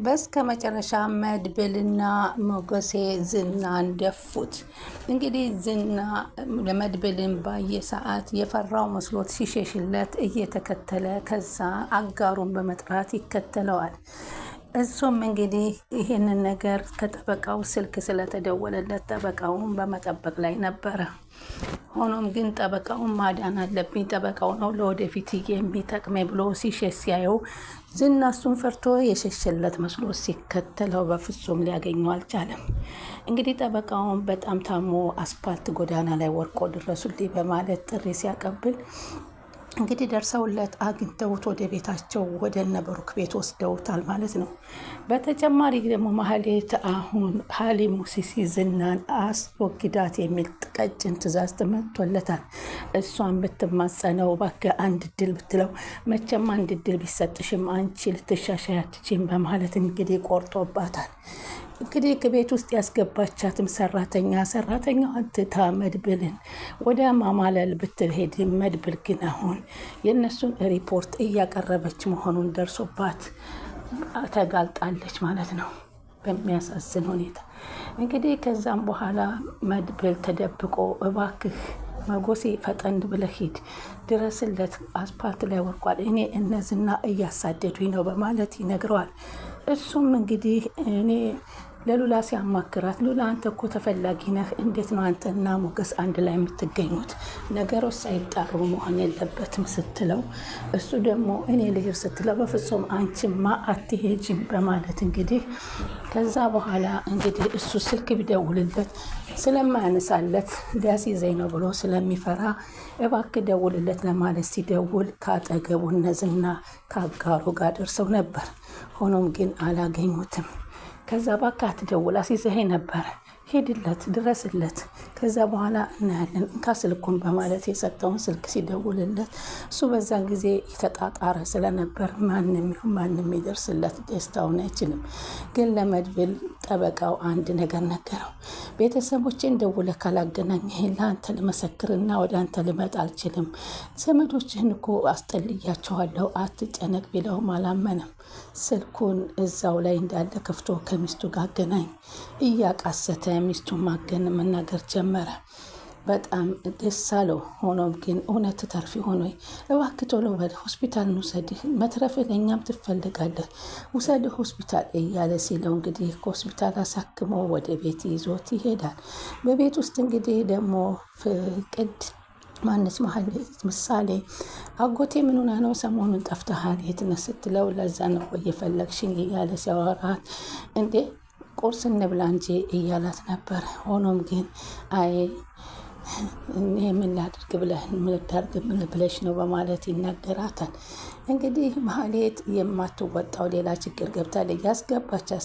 በስከ መጨረሻ መድብልና ሞገሴ ዝናን ደፉት። እንግዲህ ዝና ለመድብልን ባየ ሰዓት የፈራው መስሎት ሲሸሽለት እየተከተለ ከዛ አጋሩን በመጥራት ይከተለዋል። እሱም እንግዲህ ይህንን ነገር ከጠበቃው ስልክ ስለተደወለለት ጠበቃውን በመጠበቅ ላይ ነበረ። ሆኖም ግን ጠበቃውን ማዳን አለብኝ፣ ጠበቃው ነው ለወደፊት የሚጠቅመኝ ብሎ ሲሸሽ ሲያየው ዝና እሱን ፈርቶ የሸሸለት መስሎ ሲከተለው በፍጹም ሊያገኘው አልቻለም። እንግዲህ ጠበቃውን በጣም ታሞ አስፓልት ጎዳና ላይ ወርቆ ድረሱልኝ በማለት ጥሪ ሲያቀብል እንግዲህ ደርሰውለት አግኝተውት ወደ ቤታቸው ወደ እነ ብሩክ ቤት ወስደውታል ማለት ነው። በተጨማሪ ደግሞ ማህሌት አሁን ሀሊሙ ሲሲ ዝናን አስወግዳት የሚል ቀጭን ትዕዛዝ ተመቶለታል። እሷን ብትማጸነው እባክህ አንድ ድል ብትለው መቼም አንድ ድል ቢሰጥሽም አንቺ ልትሻሻይ አትችይም በማለት እንግዲህ ቆርጦባታል። እንግዲህ ከቤት ውስጥ ያስገባቻትም ሰራተኛዋን ትታ መድብልን ወደ ማማለል ብትሄድ መድብል ግን አሁን የእነሱን ሪፖርት እያቀረበች መሆኑን ደርሶባት ተጋልጣለች ማለት ነው በሚያሳዝን ሁኔታ። እንግዲህ ከዛም በኋላ መድብል ተደብቆ እባክህ መጎሴ ፈጠን ብለህ ሂድ ድረስለት፣ አስፓልት ላይ ወርቋል፣ እኔ እነዝና እያሳደዱኝ ነው በማለት ይነግረዋል። እሱም እንግዲህ እኔ ለሉላ ሲያማክራት ሉላ አንተ እኮ ተፈላጊ ነህ፣ እንዴት ነው አንተና ሞገስ አንድ ላይ የምትገኙት? ነገሮች ሳይጣሩ መሆን የለበትም ስትለው እሱ ደግሞ እኔ ልሄድ ስትለው በፍጹም አንቺማ አትሄጂም በማለት እንግዲህ ከዛ በኋላ እንግዲህ እሱ ስልክ ቢደውልለት ስለማያነሳለት ሊያስይዘኝ ነው ብሎ ስለሚፈራ እባክህ ደውልለት ለማለት ሲደውል ካጠገቡ እነዝና ከአጋሩ ጋር ደርሰው ነበር። ሆኖም ግን አላገኙትም። ከዛ እባክህ አትደውል አስይዘኸኝ ነበር፣ ሄድለት ድረስለት፣ ከዛ በኋላ እናያለን እንካ ስልኩን በማለት የሰጠውን ስልክ ሲደውልለት እሱ በዛን ጊዜ የተጣጣረ ስለነበር ማንም ይደርስለት ደስታውን አይችልም። ግን ለመድብል ጠበቃው አንድ ነገር ነገረው። ቤተሰቦቼን ደውለህ ካላገናኘኸኝ ለአንተ ልመሰክርና ወደ አንተ ልመጣ አልችልም፣ ዘመዶችህን እኮ አስጠልያቸዋለሁ አትጨነቅ ቢለውም አላመነም። ስልኩን እዛው ላይ እንዳለ ከፍቶ ከሚስቱ ጋር አገናኝ እያቃሰተ ሚስቱን መናገር ጀመረ። በጣም ደስ አለው። ሆኖም ግን እውነት ተርፊ ሆኖ እባክህ ቶሎ በል ሆስፒታል እንውሰድህ፣ መትረፍህ ለእኛም ትፈልጋለህ፣ ውሰድህ ሆስፒታል እያለ ሲለው እንግዲህ ከሆስፒታል አሳክሞ ወደ ቤት ይዞት ይሄዳል። በቤት ውስጥ እንግዲህ ደግሞ ፍቅድ ማነች ምሳሌ አጎቴ ምን ሆና ነው ሰሞኑን ጠፍተሃል የት ነህ ስትለው ለዛ ነው እየፈለግሽኝ እያለ ሲያወራት እንዴ ቁርስ እንብላ እንጂ እያላት ነበር። ሆኖም ግን አይ እኔ ምን ላድርግ ብለሽ ነው በማለት ይናገራታል። እንግዲህ ማህሌት የማትወጣው ሌላ ችግር ገብታለች። ያስገባቻት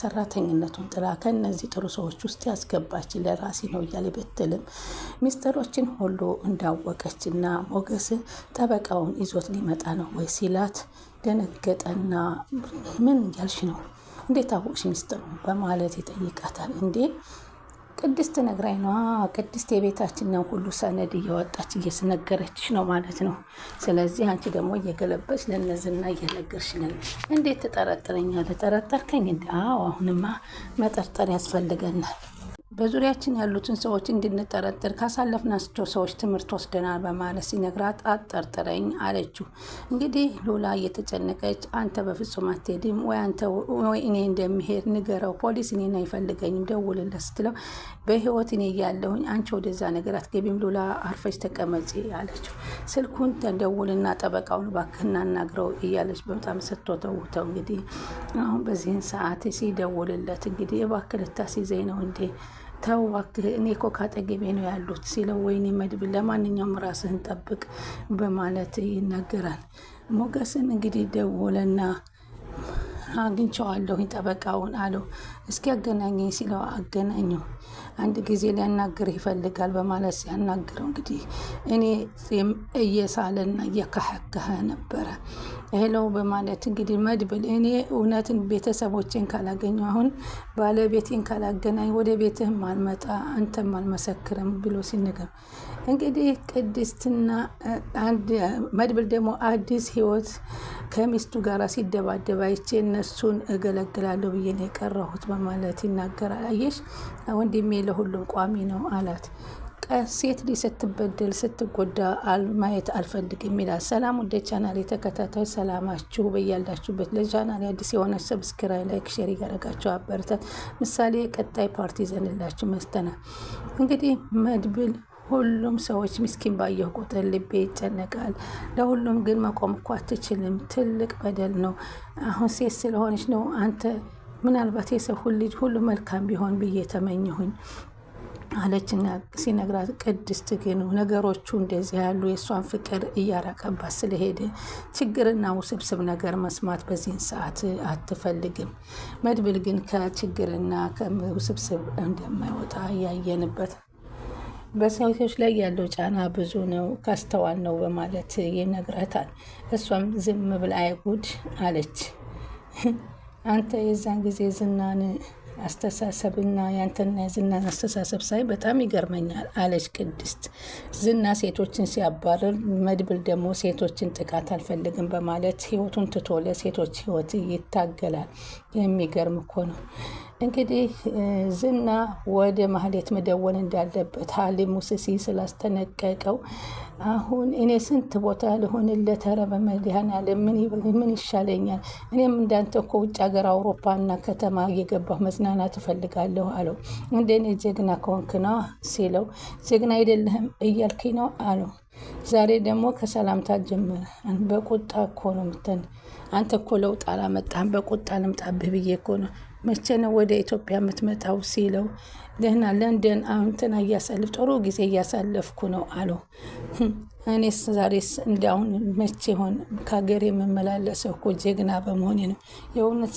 ሰራተኝነቱን ጥላ ከነዚህ ጥሩ ሰዎች ውስጥ ያስገባች ለራሴ ነው እያለ ብትልም ሚስጥሮችን ሁሉ እንዳወቀችና ሞገስ ጠበቃውን ይዞት ሊመጣ ነው ወይ ሲላት ደነገጠና ምን እያልሽ ነው? እንዴት አወቅሽ ሚስጥሩ? በማለት ይጠይቃታል። እንዴ ቅድስት ነግራኝ ነው። ቅድስት የቤታችን ነው ሁሉ ሰነድ እያወጣች እየስነገረችሽ ነው ማለት ነው። ስለዚህ አንቺ ደግሞ እየገለበች ለነዝና እየነገርሽ ነን። እንዴት ትጠረጥረኛለህ? ጠረጠርከኝ እንዴ? አዎ አሁንማ መጠርጠር ያስፈልገናል። በዙሪያችን ያሉትን ሰዎች እንድንጠረጥር ካሳለፍናቸው ሰዎች ትምህርት ወስደናል በማለት ሲነግራት አጠርጥረኝ አለችው። እንግዲህ ሉላ እየተጨነቀች አንተ በፍጹም አትሄድም ወይ እኔ እንደሚሄድ ንገረው፣ ፖሊስ እኔን አይፈልገኝም ደውልለት ስትለው በህይወት እኔ እያለሁኝ አንቺ ወደዛ ነገር አትገቢም፣ ሉላ አርፈች ተቀመጪ አለችው። ስልኩን ተደውልና ጠበቃውን እባክህና አናግረው እያለች በጣም ስትወተውተው እንግዲህ አሁን በዚህን ሰዓት ሲደውልለት እንግዲህ እባክህ ልታስይዘኝ ነው እንዴ? ተው እባክህ እኔ እኮ ካጠገቤ ነው ያሉት ሲለው ወይኔ መድብል ለማንኛውም ራስህን ጠብቅ በማለት ይናገራል። ሞገስን እንግዲህ ደውለና አግኝቼዋለሁ ጠበቃውን አለው። እስኪ አገናኘኝ ሲለው አገናኘው። አንድ ጊዜ ሊያናግር ይፈልጋል በማለት ሲያናግረው እንግዲህ እኔ እየሳለና እየካከኸ ነበረ። ሄሎ በማለት እንግዲህ መድብል እኔ እውነትን ቤተሰቦቼን ካላገኘሁ አሁን ባለቤቴን ካላገናኝ ወደ ቤትህም አልመጣ አንተም አልመሰክርም ብሎ ሲነገር እንግዲህ ቅድስትና መድብል ደግሞ አዲስ ህይወት ከሚስቱ ጋር ሲደባደብ አይቼ እነሱን እገለግላለሁ ብዬ ነው የቀረሁት በማለት ይናገራል። አየሽ ወንድሜ ለሁሉም ቋሚ ነው አላት። ሴት ልጅ ስትበደል ስትጎዳ ማየት አልፈልግም ይላል። ሰላም ወደ ቻናል የተከታታዮች ሰላማችሁ በያላችሁበት። ለቻናል አዲስ የሆነ ሰብስክራይብ፣ ላይክ፣ ሼር ያደረጋችሁ አበረታት። ምሳሌ ቀጣይ ፓርቲ ዘንላችሁ መስተናል። እንግዲህ መድብል ሁሉም ሰዎች ምስኪን ባየሁ ቁጥር ልቤ ይጨነቃል። ለሁሉም ግን መቆም እኮ አትችልም። ትልቅ በደል ነው። አሁን ሴት ስለሆነች ነው። አንተ ምናልባት የሰው ልጅ ሁሉ መልካም ቢሆን ብዬ ተመኘሁኝ አለችና ሲነግራት ቅድስት ግን ነገሮቹ እንደዚህ ያሉ የእሷን ፍቅር እያራቀባት ስለሄደ ችግርና ውስብስብ ነገር መስማት በዚህን ሰዓት አትፈልግም። መድብል ግን ከችግርና ከውስብስብ እንደማይወጣ እያየንበት በሰዎች ላይ ያለው ጫና ብዙ ነው ካስተዋል ነው በማለት ይነግራታል። እሷም ዝም ብላ አይጉድ አለች። አንተ የዛን ጊዜ ዝናን አስተሳሰብና ያንተና የዝናን አስተሳሰብ ሳይ በጣም ይገርመኛል አለች ቅድስት። ዝና ሴቶችን ሲያባርር፣ መድብል ደግሞ ሴቶችን ጥቃት አልፈልግም በማለት ህይወቱን ትቶ ለሴቶች ህይወት ይታገላል። የሚገርም እኮ ነው። እንግዲህ ዝና ወደ ማህሌት መደወል እንዳለበት ሀሊሙ ስሲ ስላስተነቀቀው አሁን እኔ ስንት ቦታ ልሆንለት፣ ኧረ በመድኃኒዓለም ምን ይሻለኛል? እኔም እንዳንተ እኮ ውጭ ሀገር አውሮፓና ከተማ እየገባሁ መዝናናት እፈልጋለሁ አለው። እንደኔ ጀግና ከሆንክ ነው ሲለው፣ ጀግና አይደለህም እያልከኝ ነው አለው። ዛሬ ደግሞ ከሰላምታ ጀመረ። በቁጣ እኮ ነው ምተን አንተ እኮ ለውጥ አላመጣህም፣ በቁጣ ልምጣብህ ብዬ እኮ ነው። መቼ ነው ወደ ኢትዮጵያ የምትመጣው ሲለው፣ ደህና ለንደን አሁንትና እያሳልፍ ጥሩ ጊዜ እያሳለፍኩ ነው አለው። እኔስ ዛሬስ እንዲያሁን መቼ ሆን ከሀገር የምመላለሰው እኮ ጀግና በመሆኔ ነው። የእውነት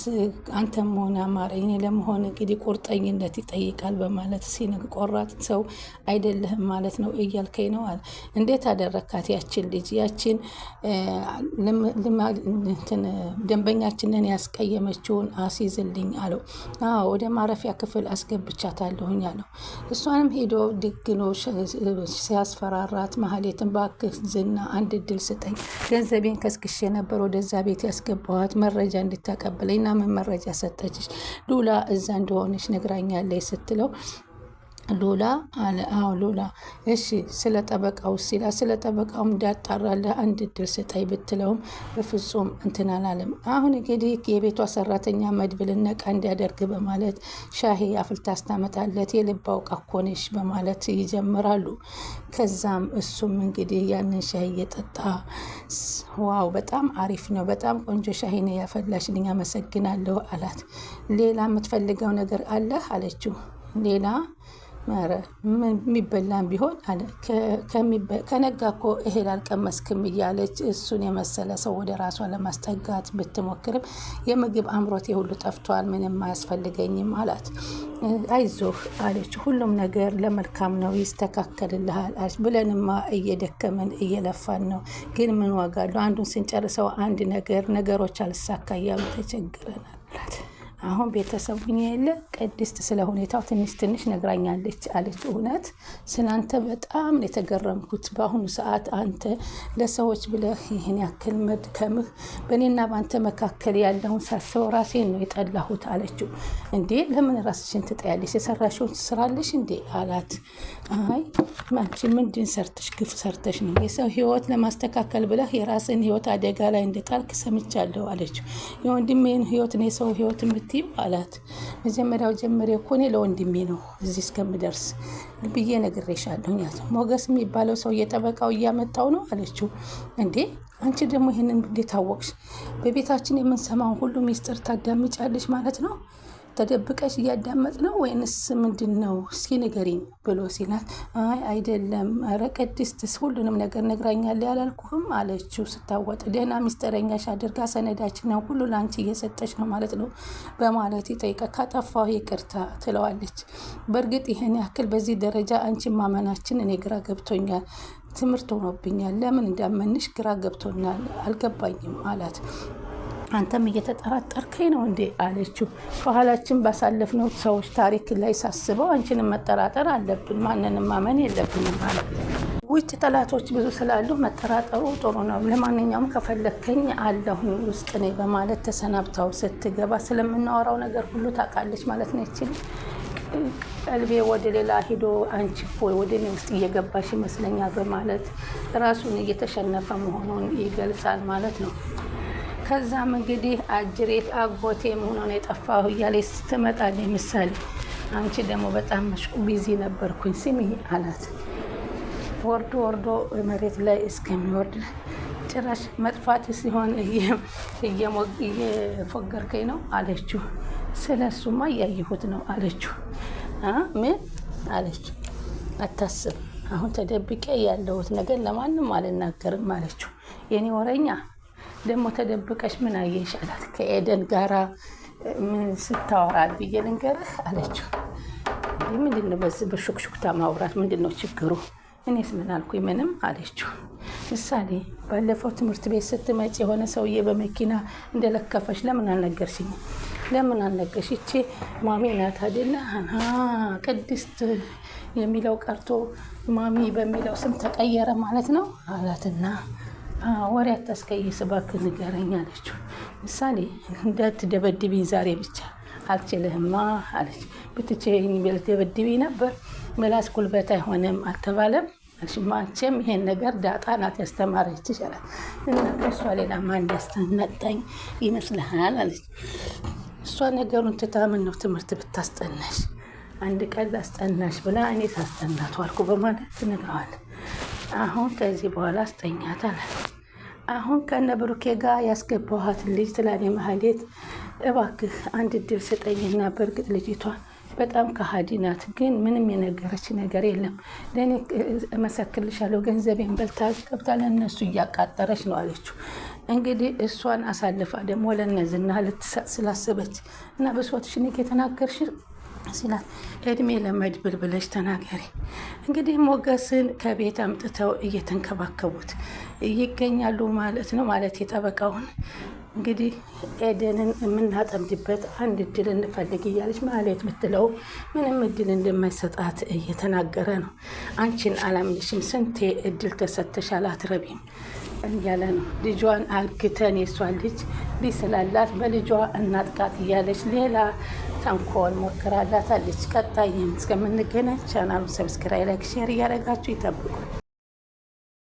አንተም ሆነ አማረኝ ለመሆን እንግዲህ ቁርጠኝነት ይጠይቃል በማለት ሲነግ ቆራጥ ሰው አይደለህም ማለት ነው እያልከኝ ነው አለ። እንዴት አደረካት ያችን ልጅ ያችን ደንበኛችንን ያስቀየመችውን አስይዝልኝ አለው። ወደ ማረፊያ ክፍል አስገብቻታለሁኝ አለው። እሷንም ሄዶ ድግኖ ሲያስፈራራት ማህሌትን ባክ ዝና አንድ እድል ስጠኝ፣ ገንዘቤን ከስክሼ ነበር ወደዛ ቤት ያስገባኋት መረጃ እንድታቀብለኝ እና ምን መረጃ ሰጠችሽ? ሉላ እዛ እንደሆነች ነግራኛለች ስትለው ሉላ አለ። ሉላ እሺ፣ ስለ ጠበቃው ሲላ ስለ ጠበቃው እንዳጣራለህ አንድ እድል ስጠኝ ብትለውም በፍጹም እንትን አላለም። አሁን እንግዲህ የቤቷ ሰራተኛ መድብልን ነቃ እንዲያደርግ በማለት ሻሂ አፍልታ አስታመጣለት። የልብ አውቃ እኮ ነሽ በማለት ይጀምራሉ። ከዛም እሱም እንግዲህ ያንን ሻሂ እየጠጣ ዋው በጣም አሪፍ ነው፣ በጣም ቆንጆ ሻሂ ነው ያፈላሽልኝ፣ አመሰግናለሁ አላት። ሌላ የምትፈልገው ነገር አለህ አለችው። ሌላ ኧረ ምን የሚበላም ቢሆን አለ። ከነጋ እኮ እህል አልቀመስክም እያለች እሱን የመሰለ ሰው ወደ ራሷ ለማስጠጋት ብትሞክርም የምግብ አምሮቴ ሁሉ ጠፍቷል፣ ምንም አያስፈልገኝም አላት። አይዞህ አለች። ሁሉም ነገር ለመልካም ነው፣ ይስተካከልልሃል አለች። ብለንማ እየደከመን እየለፋን ነው፣ ግን ምን ዋጋ አለው? አንዱን ስንጨርሰው አንድ ነገሮች አልሳካ እያሉ ተቸግረናል አላት። አሁን ቤተሰቡኝ የለ ቅድስት ስለ ሁኔታው ትንሽ ነግራኛለች አለች። እውነት ስላንተ በጣም የተገረምኩት በአሁኑ ሰዓት አንተ ለሰዎች ብለህ ይህን ያክል መድከምህ በእኔና በአንተ መካከል ያለውን ሳስበው ራሴን ነው የጠላሁት አለችው። እንዴ ለምን ራስሽን ትጠያለሽ? የሰራሽውን ትስራለሽ እንዴ አላት። አይ አንቺ ምንድን ሰርተሽ ግፍ ሰርተሽ ነው የሰው ህይወት ለማስተካከል ብለህ የራስን ህይወት አደጋ ላይ እንደጣልክ ሰምቻለሁ አለችው። የወንድሜን ህይወት ነው የሰው ህይወት አላት። መጀመሪያው ጀምሬ እኮ እኔ ለወንድሜ ነው እዚህ እስከምደርስ ብዬ ነግሬሻለሁ። ሞገስ የሚባለው ሰው እየጠበቃው እያመጣው ነው አለችው። እንዴ አንቺ ደግሞ ይህንን እንዴት አወቅሽ? በቤታችን የምንሰማውን ሁሉ ሚስጥር ታዳምጫለሽ ማለት ነው? ተደብቀሽ እያዳመጥ ነው ወይንስ ምንድን ነው? እስኪ ንገሪኝ ብሎ ሲላት አይ አይደለም፣ ኧረ ቅድስትስ ሁሉንም ነገር ነግራኛለች ያላልኩህም አለችው ስታወጥ። ደህና ሚስጥረኛሽ አድርጋ ሰነዳችንን ሁሉ ለአንቺ እየሰጠች ነው ማለት ነው በማለት ይጠይቃ። ካጠፋሁ ይቅርታ ትለዋለች። በእርግጥ ይህን ያክል በዚህ ደረጃ አንቺ ማመናችን እኔ ግራ ገብቶኛል። ትምህርት ሆኖብኛል። ለምን እንዳመንሽ ግራ ገብቶናል፣ አልገባኝም አላት። አንተም እየተጠራጠርከኝ ነው እንዴ አለችው። ከኋላችን ባሳለፍነው ሰዎች ታሪክ ላይ ሳስበው አንቺንም መጠራጠር አለብን፣ ማንንም ማመን የለብንም ማለት ውጭ ጠላቶች ብዙ ስላሉ መጠራጠሩ ጥሩ ነው። ለማንኛውም ከፈለከኝ አለሁኝ ውስጥ ነኝ በማለት ተሰናብታው ስትገባ ስለምናወራው ነገር ሁሉ ታውቃለች ማለት ነው። ይችል ቀልቤ ወደ ሌላ ሂዶ አንቺ እኮ ወደ እኔ ውስጥ እየገባሽ ይመስለኛል በማለት ራሱን እየተሸነፈ መሆኑን ይገልጻል ማለት ነው። ከዛም እንግዲህ አጅሬት አጎቴ መሆኑን የጠፋሁ እያለች ስትመጣልኝ ምሳሌ አንቺ ደግሞ በጣም ቢዚ ነበርኩኝ ስሚ አላት። ወርዶ መሬት ላይ እስከሚወርድ ጭራሽ መጥፋት ሲሆን እየፎገርከኝ ነው አለችው። ስለሱማ እያየሁት ነው አለችው። ምን አለች? አታስብ፣ አሁን ተደብቄ ያለሁት ነገር ለማንም አልናገርም አለችው። የኔ ወረኛ ደግሞ ተደብቀሽ ምን አየሽ አላት። ከኤደን ጋራ ምን ስታወራል ብዬ ልንገርህ አለችው። ምንድን ነው በዚህ በሹክሹክታ ማውራት ምንድን ነው ችግሩ? እኔስ ምን አልኩኝ? ምንም አለችው። ምሳሌ ባለፈው ትምህርት ቤት ስትመጪ የሆነ ሰውዬ በመኪና እንደለከፈሽ ለምን አልነገርሽኝ? ለምን አልነገርሽ? ይቺ ማሚ ናት አይደለ? ቅድስት የሚለው ቀርቶ ማሚ በሚለው ስም ተቀየረ ማለት ነው አላትና ወሬ አታስቀይስ እባክህ ንገረኝ አለችው። ምሳሌ እንዳትደበድቢኝ ዛሬ ብቻ አልችልህማ አለች። ብትችይኝ ብትደበድቢ ነበር፣ ምላስ ጉልበት አይሆንም አልተባለም? አንቺም ይሄን ነገር ዳጣ ናት ያስተማረች ይችላል እና ከእሷ ሌላ ማን ያስነጠኝ ይመስልሃል አለች። እሷ ነገሩን ትታ ምን ነው ትምህርት ብታስጠናሽ፣ አንድ ቀን ላስጠናሽ ብላ እኔ ሳስጠናት ዋልኩ በማለት ትነግረዋል። አሁን ከዚህ በኋላ አስጠኛት አለ። አሁን ከነ ብሩኬ ጋር ያስገባኋት ልጅ ትላኔ ማህሌት እባክህ አንድ እድል ስጠኝና፣ በእርግጥ ልጅቷ በጣም ከሃዲ ናት፣ ግን ምንም የነገረች ነገር የለም። ለእኔ እመሰክርልሻለሁ ገንዘቤን በልታ ገብታ ለእነሱ እያቃጠረች ነው አለችው። እንግዲህ እሷን አሳልፋ ደግሞ ለእነዝና ልትሰጥ ስላሰበች እና ብሶትሽን የተናገርሽ ሲላት እድሜ ለመድብል ብለሽ ተናገሪ። እንግዲህ ሞገስን ከቤት አምጥተው እየተንከባከቡት ይገኛሉ ማለት ነው። ማለት የጠበቃውን እንግዲህ ኤደንን የምናጠምድበት አንድ እድል እንፈልግ እያለች ማለት ምትለው ምንም እድል እንደማይሰጣት እየተናገረ ነው። አንቺን አላምንሽም፣ ስንቴ እድል ተሰጥተሻል አትረቢም እያለ ነው። ልጇን አግተን የሷን ልጅ ስላላት በልጇ እናጥቃት እያለች ሌላ ተንኮል ሞክራላታለች። ቀጣይም እስከምንገናኝ ቻናሉን ሰብስክራይብ፣ ላይክ፣ ሼር እያደረጋችሁ ይጠብቁ።